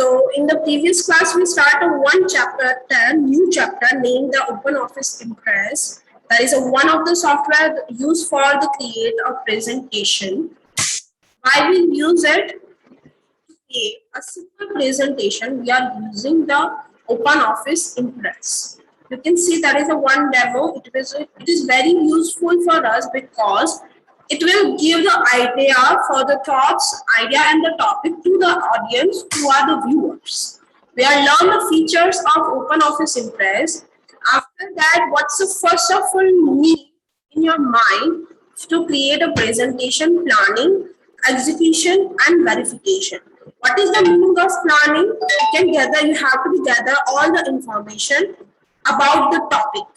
So in the previous class, we started one chapter, new chapter named the OpenOffice Impress. That is one of the software used for the create a presentation. Why we use it? To create a simple presentation, we are using the OpenOffice Impress. You can see that is a one demo. It is very useful for us because it will give the idea for the thoughts, idea and the topic to the audience who are the viewers. We are learn the features of OpenOffice Impress. After that, what's the first of all need in your mind to create a presentation, planning, execution and verification. What is the meaning of planning? You have to gather all the information about the topic.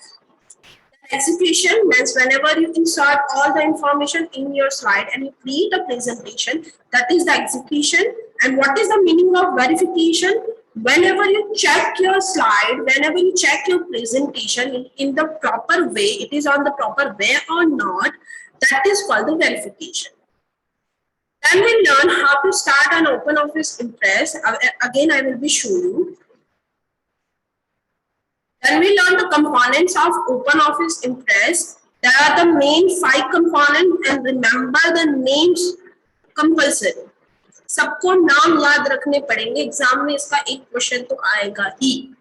Execution means whenever you insert all the information in your slide and you create a presentation, that is the execution. And what is the meaning of verification? Whenever you check your slide, whenever you check your presentation in the proper way, it is on the proper way or not, that is called the verification. Then we learn how to start an OpenOffice Impress. Again, I will be showing you. Then we learn the components of OpenOffice Impress. There are the main 5 components and remember the names compulsory. सबको नाम याद रखने पड़ेंगे exam में इसका एक question तो आएगा ही.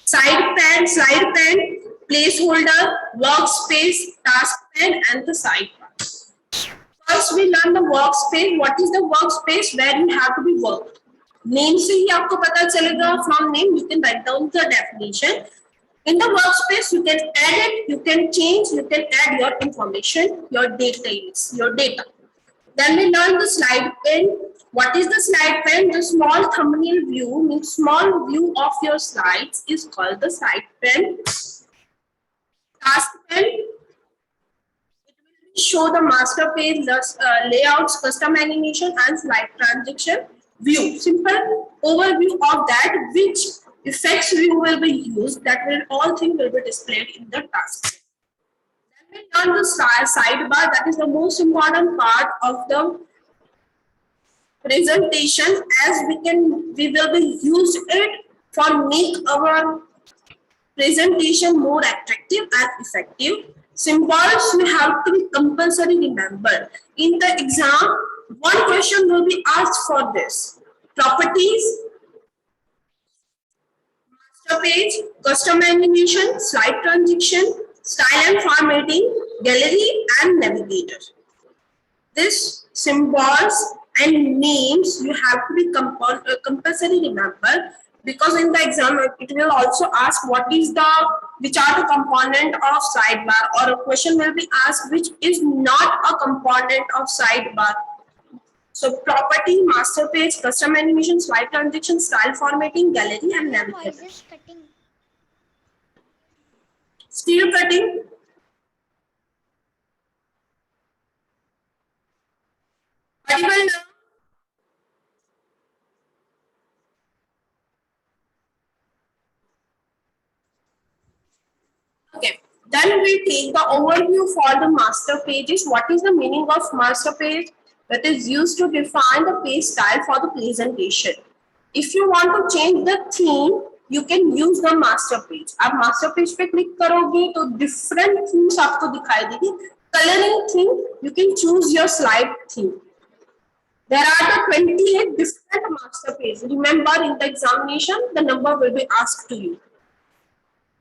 Slide pane, placeholder, workspace, task pane and the sidebar. First we learn the workspace. What is the workspace? Where you have to be worked. Name से ही आपको पता चलेगा. From name you can write down the definition. In the workspace, you can edit, you can change, you can add your information, your data. Then we learn the slide pane. What is the slide pane? The small thumbnail view, means small view of your slides is called the slide pane. Task pane. It will show the master page, the layouts, custom animation and slide transition view. Simple overview of that, which effects view will be used, that will all things will be displayed in the task. Then we learn the sidebar. That is the most important part of the presentation, as we will be use it for make our presentation more attractive and effective. Symbols you have to be compulsory remember. In the exam, one question will be asked for this. Properties, page, custom animation, slide transition, style and formatting, gallery and navigator. This symbols and names you have to be compulsory remember, because in the exam it will also ask which are the component of sidebar, or a question will be asked which is not a component of sidebar. So property, master page, custom animation, slide transition, style formatting, gallery and navigator. Steel cutting. Okay. Then we take the overview for the master pages. What is the meaning of master page? That is used to define the page style for the presentation. If you want to change the theme, you can use the master page. आप master page पे click करोगे तो different themes आपको दिखाई देगी. Coloring theme, you can choose your slide theme. There are the 28 different master pages. Remember, in the examination, the number will be asked to you.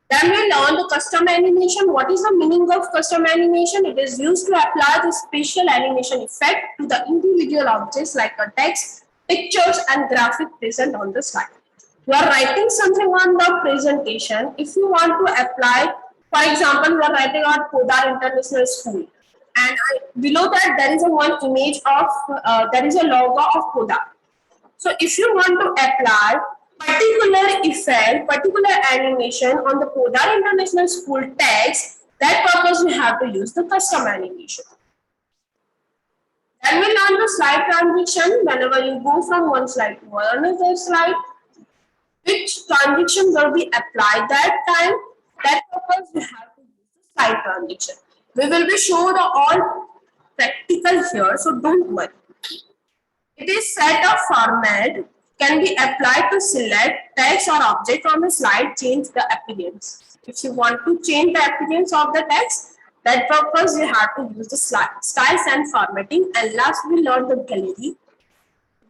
Then we learn the custom animation. What is the meaning of custom animation? It is used to apply the special animation effect to the individual objects like a text, pictures and graphic present on the slide. You are writing something on the presentation. If you want to apply, for example, you are writing on Podar International School, and below that there is one image of there is a logo of Podar. So if you want to apply particular effect, particular animation on the Podar International School text, that purpose we have to use the custom animation. Then we learn the slide transition. Whenever you go from one slide to another slide, which transition will be applied that time, that purpose we have to use the slide transition. We will be shown all practical here, so don't worry. It is set of format can be applied to select text or object from a slide, change the appearance. If you want to change the appearance of the text, that purpose you have to use the styles and formatting. And last we learn the gallery.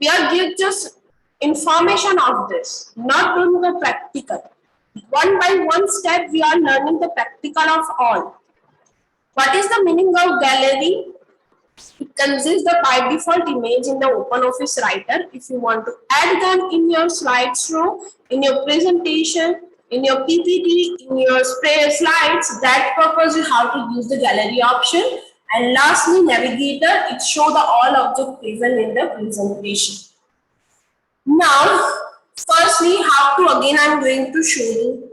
We are give just information of this, not doing the practical. One by one step we are learning the practical of all. What is the meaning of gallery? It consists the by default image in the OpenOffice Writer. If you want to add them in your slideshow, in your presentation, in your PPT, in your slides, that purpose you have to use the gallery option. And lastly, navigator, it shows the all object present in the presentation. Now, firstly, how to again I'm going to show you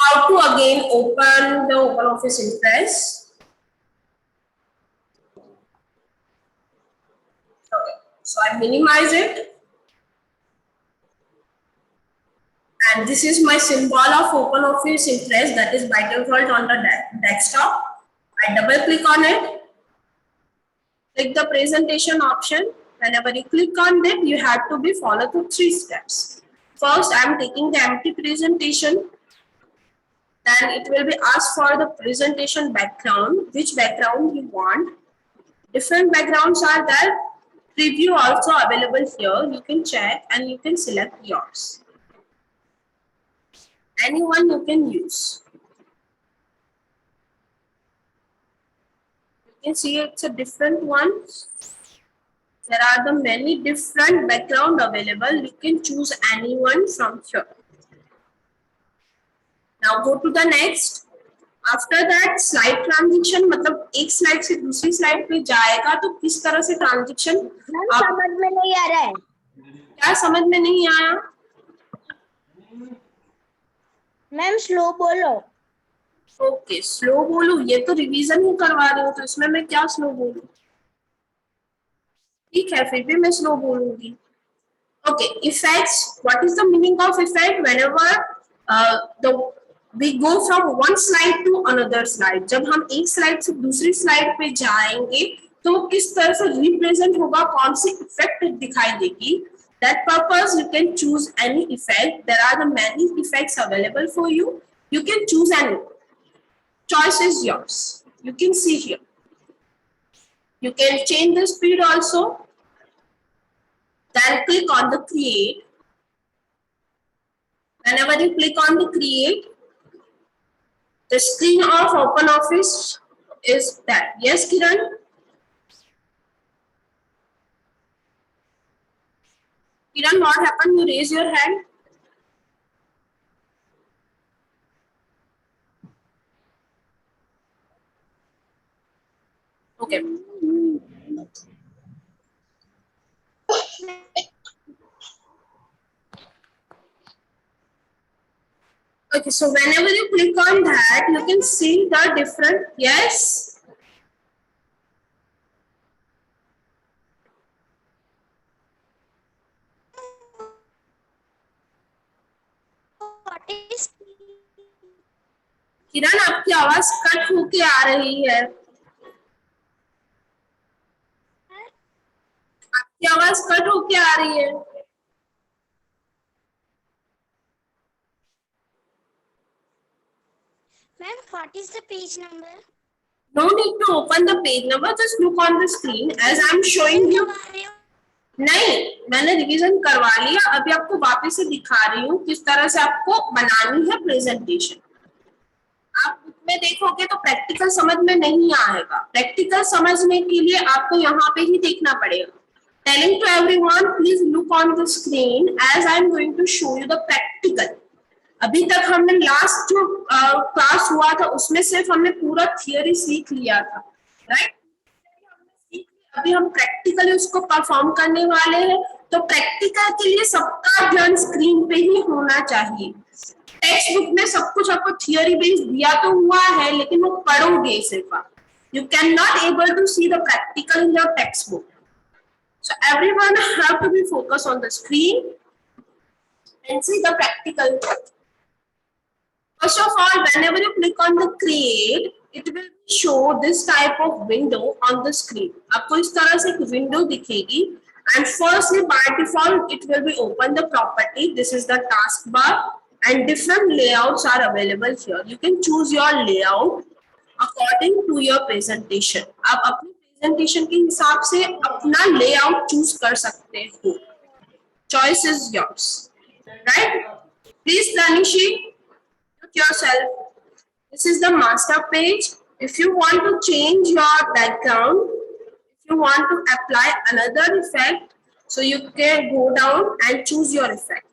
how to again open the OpenOffice Impress. Okay, so I minimize it. And this is my symbol of OpenOffice Impress that is by default on the desktop. I double click on it. Click the presentation option. Whenever you click on it, you have to be followed to 3 steps. First, I am taking the empty presentation. Then it will be asked for the presentation background, which background you want. Different backgrounds are there. Preview also available here. You can check and you can select yours. Anyone you can use. You can see it's a different one. There are the many different background available. You can choose anyone from here. Now go to the next. After that slide transition, मतलब एक slide से दूसरी slide पे जाएगा तो किस तरह से transition? समझ में नहीं आ रहा है. क्या समझ में नहीं आया? मैम स्लो बोलो. ओके स्लो बोलूं, ये तो रिवीजन ही करवा रही हूँ तो इसमें मैं क्या स्लो बोलूं? ठीक है फिर भी मैं स्लो बोलूंगी. Okay effects. What is the meaning of effect? Whenever we go from one slide to another slide. जब हम एक स्लाइड से दूसरी स्लाइड पे जाएंगे तो किस तरह से रिप्रेजेंट होगा, कौन सी इफेक्ट दिखाई देगी. That purpose you can choose any effect. There are the many effects available for you. You can choose any. Choice is yours. You can see here. You can change the speed also. Then click on the create. Whenever you click on the create, the screen of OpenOffice is that. Yes, Kiran? Kiran, what happened? You raise your hand. Okay. Okay, so whenever you click on that, you can see the different, yes? किरण आपकी आवाज cut होके आ रही है. आपकी आवाज cut होके आ रही है. Ma'am, what is the page number? No need to open the page number. Just look on the screen as I am showing you. नहीं, मैंने रिवीजन करवा लिया. अभी आपको वापस से दिखा रही हूँ किस तरह से आपको बनानी है प्रेजेंटेशन. आप बुक में देखोगे तो प्रैक्टिकल समझ में नहीं आएगा. प्रैक्टिकल समझने के लिए आपको यहाँ पे ही देखना पड़ेगा. Telling to everyone, please look on the screen as I am going to show you the practical. अभी तक हमने लास्ट जो क्लास हुआ था उसमें सिर्फ हमने पूरा थियरी सीख लिया था, राइट? अभी हम प्रैक्टिकली उसको परफॉर्म करने वाले हैं. तो प्रैक्टिकल के लिए सबका ध्यान स्क्रीन पे ही होना चाहिए. टेक्स्ट बुक में सब कुछ आपको थियरी बेस्ड दिया तो हुआ है, लेकिन वो पढ़ोगे सिर्फ. You can not able to see the practical in your text book. So everyone have to be focus on the screen and see the practical. First of all, whenever you click on the create, it will show this type of window on the screen. आपको इस तरह से एक window दिखेगी. And firstly, by default, it will be open the property. This is the taskbar, and different layouts are available here. You can choose your layout according to your presentation. आप अपनी presentation के हिसाब से अपना layout choose कर सकते हो. Choice is yours, right? Please, Danishi, mute yourself. This is the master page. If you want to change your background, if you want to apply another effect, so you can go down and choose your effect.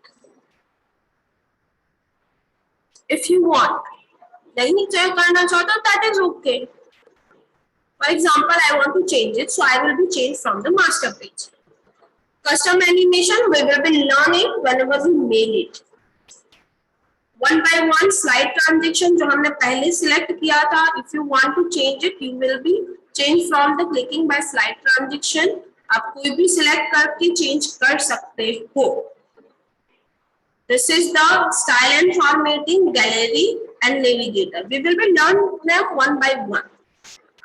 If you want, नहीं change करना चाहते हो, that is okay. For example, I want to change it, so I will be changed from the master page. Custom animation, we will be learning whenever we made it. One by one slide transition जो हमने पहले select किया था, if you want to change it, you will be change from the clicking by slide transition. आप कोई भी select करके change कर सकते हो. This is the style and formatting, gallery and navigator. We will be learn them one by one.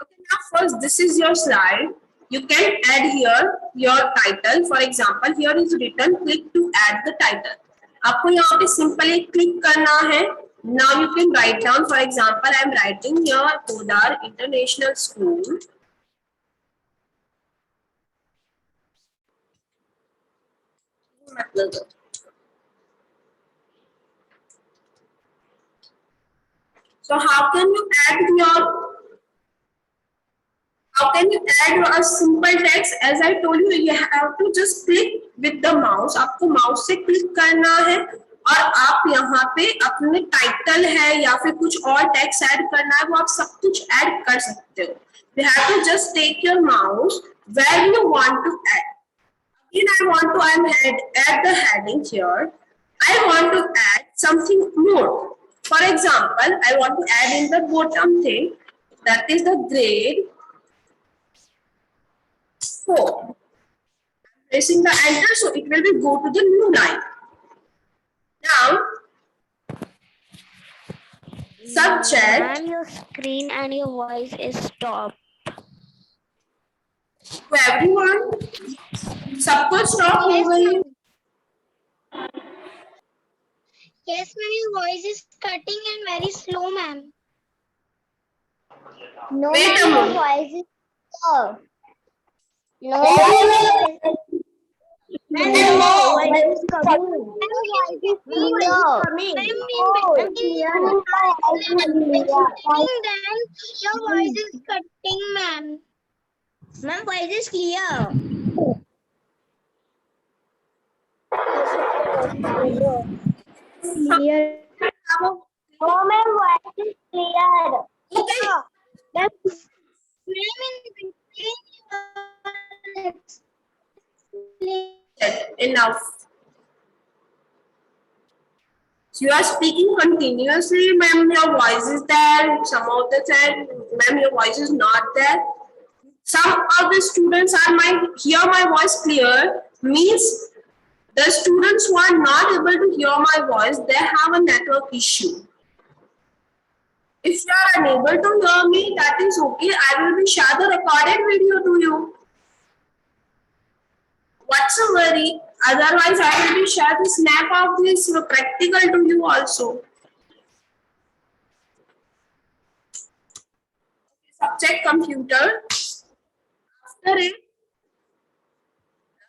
Okay, now first this is your slide. You can add here your title. For example, here is written click to add the title. आपको यहाँ पे simply click करना है. Now you can write down. For example, I am writing here Podar International School. So how can you add a simple text? As I told you, you have to just click with the mouse. आपको mouse से click करना है और आप यहाँ पे अपने title है या फिर कुछ और text add करना है, वो आप सब कुछ add कर सकते हो. You have to just take your mouse where you want to add. Again, I add the heading here. I want to add something more. For example, I want to add in the bottom thing, that is the grade 4. Pressing the enter, so it will be go to the new line. Now, subject. Ma'am, your screen and your voice is stopped. To everyone, सबको stop हो गई. Yes, ma'am, your voice is cutting and very slow, ma'am. No, Wait a ma'am, your moment. voice is slow. No, Oh. ma'am, No. voice is coming. Then your voice is cutting, ma'am. Ma'am, voice is clear. Clear. No, ma'am, voice is clear. Okay. Enough. So you are speaking continuously, ma'am, your voice is there. Some of the time, ma'am, your voice is not there. Some of the students hear my voice clear, means the students who are not able to hear my voice, they have a network issue. If you are unable to hear me, that is okay. I will be share the recorded video to you. What's a worry? Otherwise, I will be share the snap of this practical to you also. Subject computer. After it,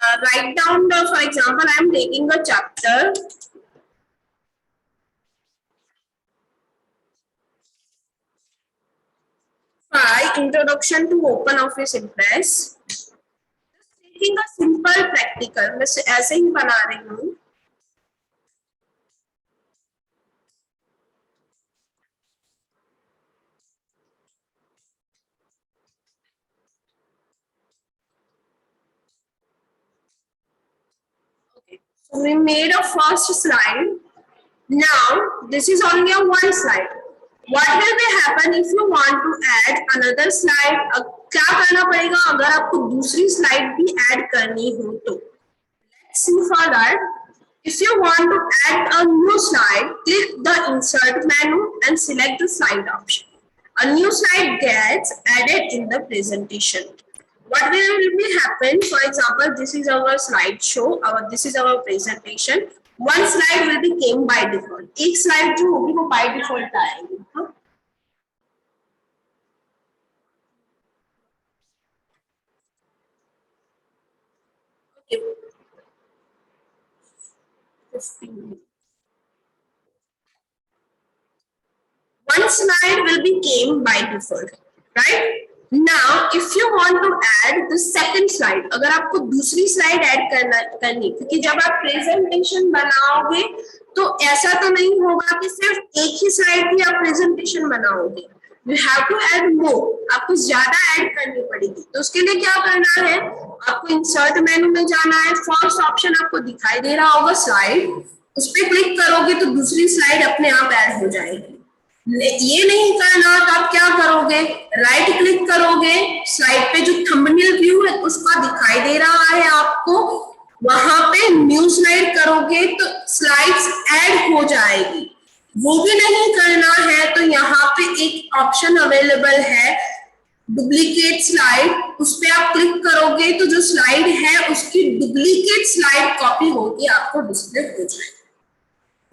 write down the, for example, I am taking a chapter. Introduction to OpenOffice Impress. Just taking a simple practical, मैं ऐसे ही बना रही हूँ. Okay, so we made a first slide. Now this is only a one slide. What will be happen if you want to add another slide? क्या करना पड़ेगा अगर आपको दूसरी slide भी add करनी हो तो? Let's see for that. If you want to add a new slide, click the insert menu and select the slide option. A new slide gets added in the presentation. what will be happen? For example, this is our slideshow, this is our presentation. One slide will be came by default. एक slide जो होगी वो by default आएगी. Okay. 15. One slide will be came by default, right? Now, if you want to add the second slide, अगर आपको दूसरी slide add करनी, क्योंकि जब आप presentation बनाओगे, तो ऐसा तो नहीं होगा कि सिर्फ एक ही slide की आप presentation बनाओगे. You have to add more. आपको ज्यादा add करनी पड़ेगी. तो उसके लिए क्या करना है? आपको insert menu में जाना है. First option आपको दिखाई दे रहा होगा slide. उस पर क्लिक करोगे तो दूसरी slide अपने आप add हो जाएगी. ये नहीं करना तो आप क्या करोगे, राइट क्लिक करोगे, स्लाइड पे जो थंबनेल व्यू है उसका दिखाई दे रहा है आपको, वहां पे न्यू स्लाइड करोगे तो स्लाइड्स ऐड हो जाएगी. वो भी नहीं करना है तो यहाँ पे एक ऑप्शन अवेलेबल है डुप्लीकेट स्लाइड, उस पे आप क्लिक करोगे तो जो स्लाइड है उसकी डुप्लीकेट स्लाइड कॉपी होगी आपको डिस्प्ले हो जाएगी.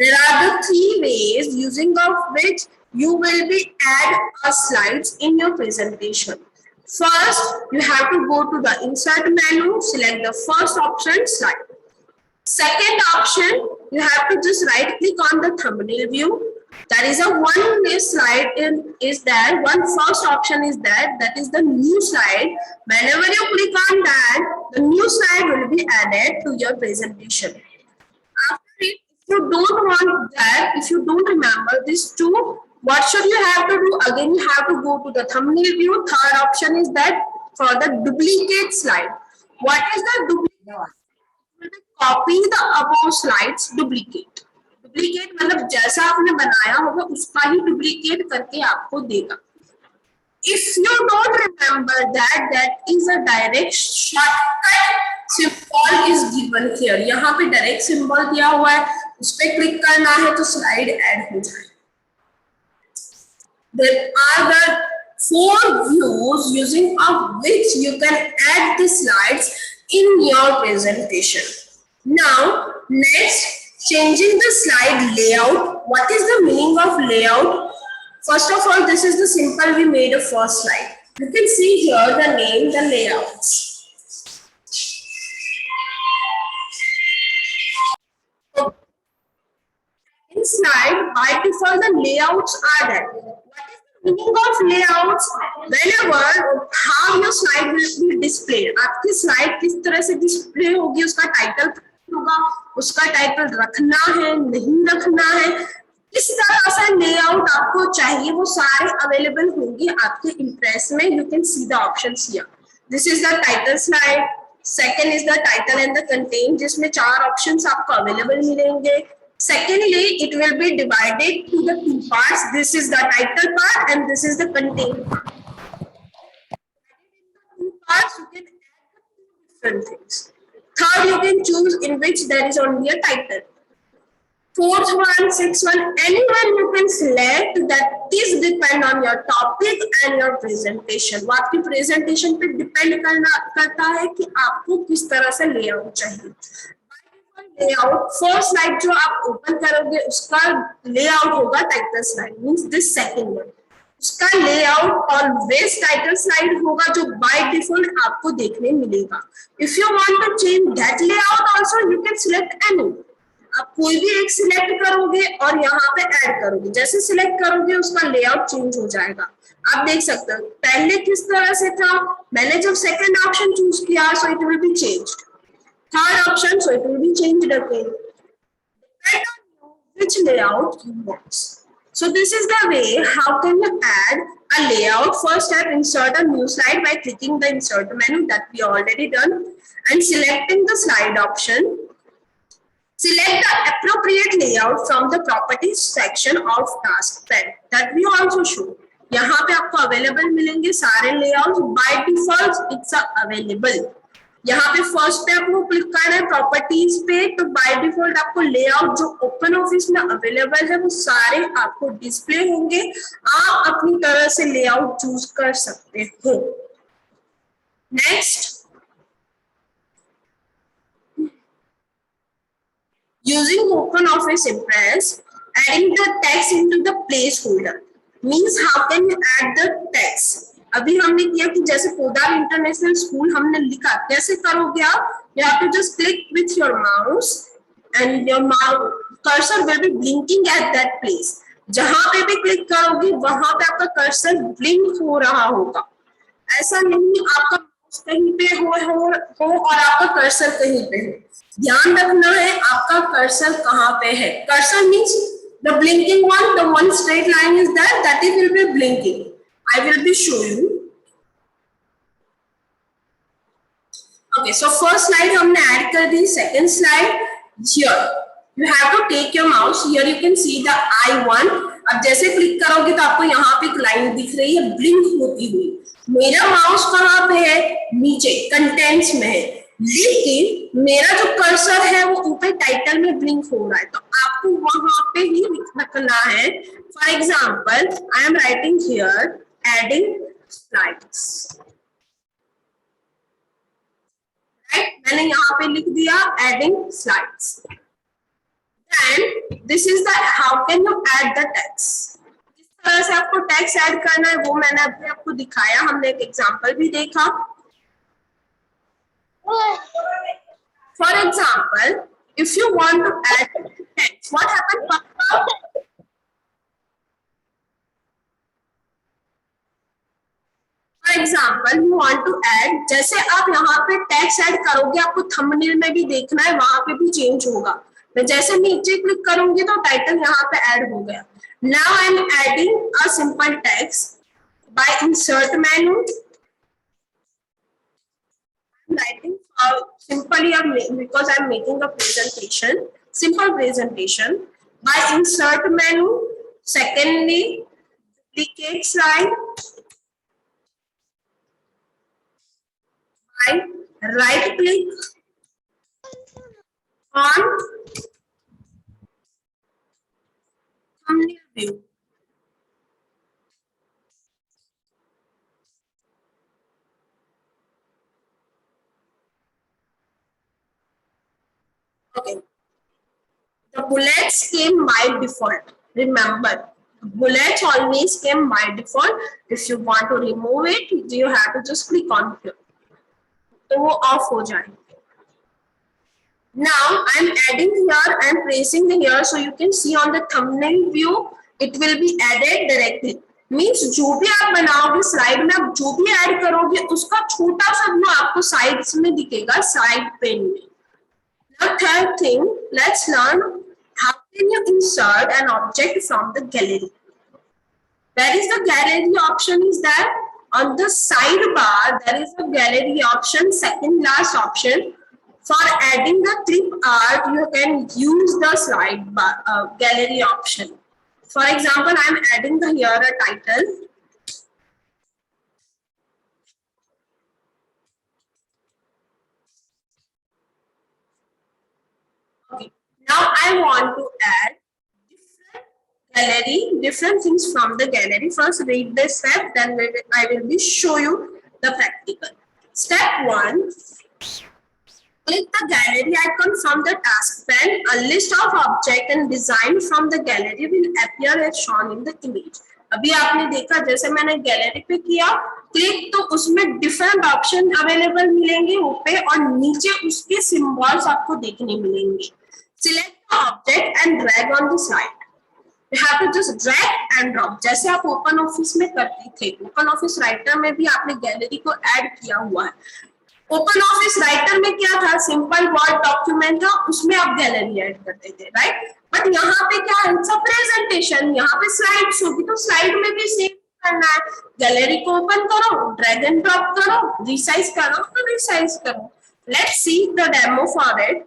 There are the three ways using of which you will be add a slides in your presentation. First, you have to go to the insert menu, select the first option, slide. Second option, you have to just right click on the thumbnail view. There is a one way slide is there, one first option is there, that is the new slide. Whenever you click on that, the new slide will be added to your presentation. After it, if you don't want that, if you don't remember these two, what should you have to do? Again, you have to go to the thumbnail view. Third option is that for the duplicate slide. What is the duplicate? Copy the above slides, duplicate. Duplicate मतलब जैसा आपने बनाया होगा उसका ही duplicate करके आपको देगा. If you don't remember that, that is a direct shortcut symbol is given here. यहाँ पे direct symbol दिया हुआ है, उस पे click करना है तो slide add हो जाए. There are the 4 views using of which you can add the slides in your presentation. Now, next, changing the slide layout. What is the meaning of layout? First of all, this is the simple we made a first slide. You can see here the name, the layouts. In slide, by default, the layouts are there. What is the meaning of layouts? Whenever how your slide will be displayed, आपकी slide किस तरह से display होगी, उसका title होगा, उसका title रखना है, नहीं रखना है, इस तरह से लेआउट आपको चाहिए, वो सारे अवेलेबल होंगे आपके इम्प्रेस में. You can see the options here. This is the title slide. Second is the title and the contain, जिसमें 4 options आपको अवेलेबल मिलेंगे. Secondly, it will be divided to the 2 parts. This is the title part and this is the contain part. In 2 parts, you can add different things. Third, you can choose in which there is only a title. Fourth one, sixth one, anyone you can select. That is depend on your topic and your presentation. वो आपकी presentation पे depend करता है कि आपको किस तरह से layout चाहिए. Layout first slide जो आप open करोगे उसका layout होगा title slide, means this second one. उसका layout always title slide होगा जो by default आपको देखने मिलेगा. If you want to change that layout also, you can select any. आप कोई भी एक सिलेक्ट करोगे और यहाँ पे ऐड करोगे, जैसे सिलेक्ट करोगे उसका लेआउट चेंज हो जाएगा. आप देख सकते हो पहले किस तरह से था, मैंने जब सेकंड ऑप्शन चूज किया so it will be changed, third option so it will be changed again, depend on which layout you want. So this is the way how can you add a layout. First step, insert a new slide by clicking the insert menu that we already done and selecting the slide option. Select the appropriate layout from the properties section of taskpad that we also show. यहाँ पे आपको available मिलेंगे सारे layouts. By default it's available. यहाँ पे first पे आपको click करना है properties पे, तो by default आपको layout जो open office में available है वो सारे आपको display होंगे. आप अपनी तरह से layout choose कर सकते हो. Next, using OpenOffice Impress, adding the text into the placeholder means how can you add the text. अभी हमने किया कि जैसे पोदार इंटरनेशनल स्कूल हमने लिखा, कैसे करोगे आप? You have to just click with your mouse and your mouse cursor will be blinking at that place. जहां पे भी क्लिक करोगे वहां पे आपका कर्सर ब्लिंक हो रहा होगा. ऐसा नहीं आपका माउस कहीं पे हो और आपका कर्सर कहीं पे हो. ध्यान रखना है आपका कर्सर कहाँ पे है. Cursor means the blinking one, the one straight line is there, that it will be blinking. I will be show you. Okay, so first slide हमने ऐड कर दी. Second slide here you have to take your mouse. Here you can see the I1. अब जैसे click करोगे तो आपको यहाँ पे एक लाइन दिख रही है ब्लिंक होती हुई. मेरा माउस कहाँ पे है? नीचे कंटेंट्स में है, लेकिन मेरा जो कर्सर है वो ऊपर टाइटल में ब्लिंक हो रहा है. तो आपको वहां पे ही रखना है. For example I am writing here adding slides. Right, मैंने यहाँ पे लिख दिया adding slides. Then this is the how can you add the text. किस तरह से आपको टेक्स्ट ऐड करना है वो मैंने अभी आपको दिखाया. हमने एक एग्जांपल भी देखा. For example, if you want to add text, what happens? For example, you want to add, जैसे आप यहाँ पे text ऐड करोगे आपको थंबनेल में भी देखना है, वहां पे भी चेंज होगा. मैं जैसे नीचे क्लिक करूंगी तो टाइटल यहाँ पे ऐड हो गया. Now I am adding a simple text by insert menu. I'm writing simply because I'm making a presentation, simple presentation. By insert menu, secondly, duplicate slide. By right click on thumbnail view. Okay. The bullets came by default. Remember, bullets always came by default. If you want to remove it, you have to just click on here. तो वो of हो जाएंगे. Now I am adding here and placing here, so you can see on the thumbnail view. It will be added directly. Means जो भी आप बनाओगे slide में, आप जो भी ऐड करोगे उसका छोटा सा व्यू आपको साइड्स में दिखेगा, साइड पेन में. Now third thing, let's learn how can you insert an object from the gallery. Where is the gallery option is there? On the sidebar, there is a gallery option, second last option. For adding the clip art, you can use the slide bar, gallery option. For example, I am adding here a title. Okay. Now I want to add gallery, different things from the gallery. First read the step, then I will be show you the practical. Step 1, click the gallery icon from the taskbar. A list of object and design from the gallery will appear as shown in the image. अभी आपने देखा जैसे मैंने gallery पे किया click तो उसमें different option available मिलेंगे ऊपर और नीचे उसके सिंबल्स आपको देखने मिलेंगे. Select the object and drag on the slide. You have to just drag and drop. जैसे आप ओपन ऑफिस में करते थे, ओपन ऑफिस राइटर में भी आपने गैलरी को ऐड किया हुआ है. ओपन ऑफिस राइटर में क्या था, सिंपल वर्ड डॉक्यूमेंट था, उसमें आप गैलरी ऐड करते थे, राइट. बट यहाँ पे क्या है, इट्स अ प्रेजेंटेशन, यहाँ पे स्लाइड्स होगी तो स्लाइड में भी सेव करना है. गैलरी को ओपन करो, ड्रैग एंड ड्रॉप करो, रिसाइज करो तो रिसाइज करो. Let's see the demo for it.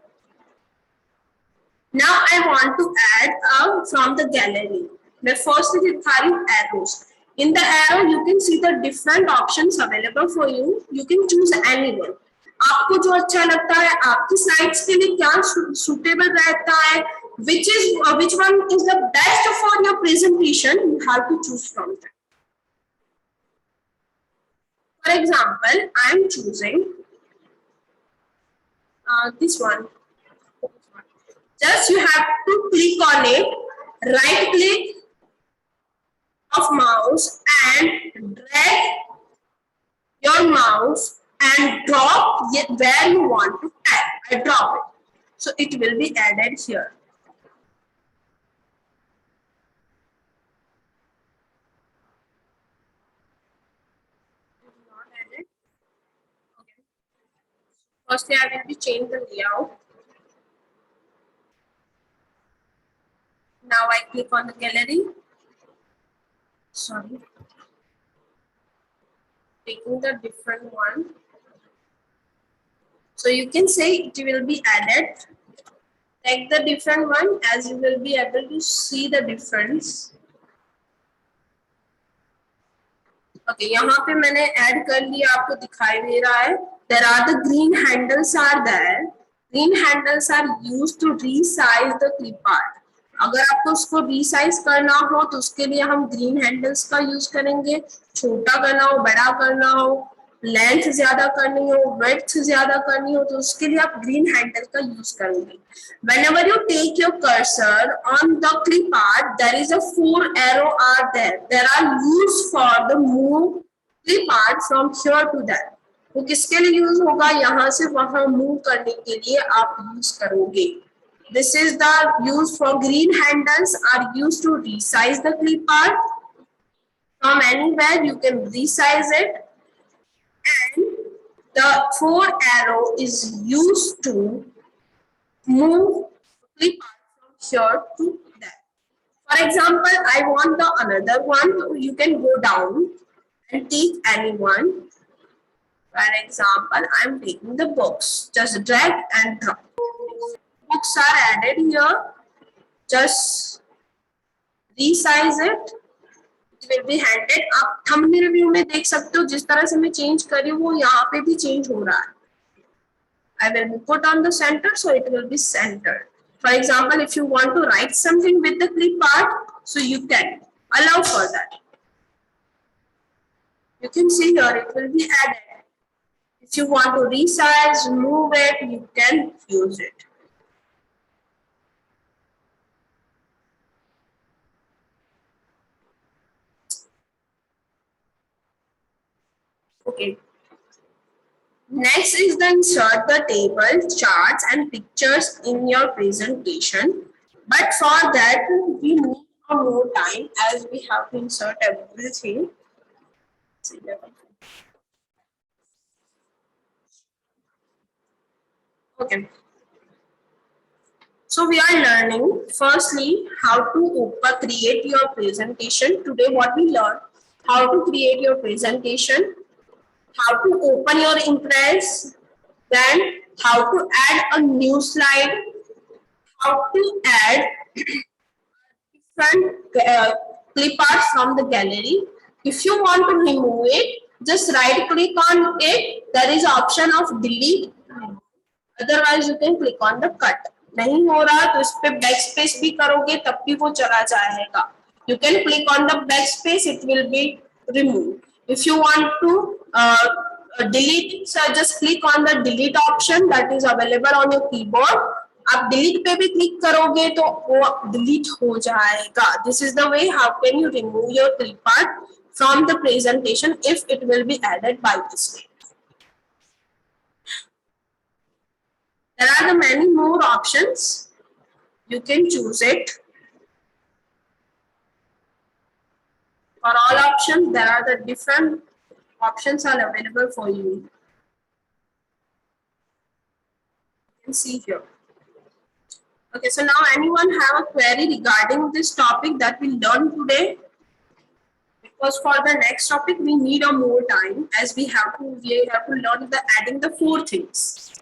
Now I want to add from the gallery. The first is arrows. In the arrow, you can see the different options available for you. You can choose anyone. आपको जो अच्छा लगता है, आपकी slides के लिए क्या suitable रहता है, which one is the best for your presentation, you have to choose from that. For example, I am choosing this one. Just you have to click on it, right click of mouse and drag your mouse and drop where you want to add. I drop it. So it will be added here. Not added. Okay. Firstly, I will be change the layout. Now I click on the gallery. Sorry. Taking the different one. So you can say it will be added. Take the different one as you will be able to see the difference. Okay, यहाँ पे मैंने add कर लिया, आपको दिखाई दे रहा है. There are the green handles are there. Green handles are used to resize the clip art. अगर आपको उसको रीसाइज करना हो तो उसके लिए हम ग्रीन हैंडल्स का यूज करेंगे. छोटा करना हो, बड़ा करना हो, लेंथ ज्यादा करनी हो, विड्थ ज्यादा करनी हो तो उसके लिए आप ग्रीन हैंडल का यूज करेंगे. Whenever you take your cursor on the clip art, there is a 4 arrow are there. There are used for the move clip art from here to there. वो किसके लिए यूज होगा? यहाँ से वहां move करने के लिए आप यूज करोगे. This is the use for green handles are used to resize the clip art. From anywhere you can resize it, and the 4 arrow is used to move clip art from here to there. For example, I want the another one. You can go down and take any one. For example, I am taking the books. Just drag and drop. Books are added here. Just resize it. It will be handed. आप thumbnail view में देख सकते हो जिस तरह से मैं change कर रही हूँ वो यहाँ पे भी change हो रहा है. I will put on the center so it will be centered. For example, if you want to write something with the clip art, so you can allow for that. You can see here it will be added. If you want to resize, move it, you can use it. Okay. Next is the insert the table, charts and pictures in your presentation. But for that, we need more time as we have to insert everything. Okay. So we are learning firstly how to create your presentation. Today what we learn, how to create your presentation, how to open your Impress, then how to add a new slide, how to add different clip art from the gallery. If you want to remove it, just right click on it. There is option of delete. Otherwise you can click on the cut. नहीं हो रहा तो इस पे backspace भी करोगे तब भी वो चला जाएगा. You can click on the backspace, it will be removed. If you want to delete it, so just click on the delete option that is available on your keyboard. आप delete पे भी click करोगे तो वो delete हो जाएगा. This is the way how can you remove your clip art from the presentation if it will be added by mistake. There are the many more options. You can choose it. For all options, there are the different options are available for you. You can see here. Okay, so now anyone have a query regarding this topic that we learned today? Because for the next topic we need a more time as we have to learn the adding the 4 things.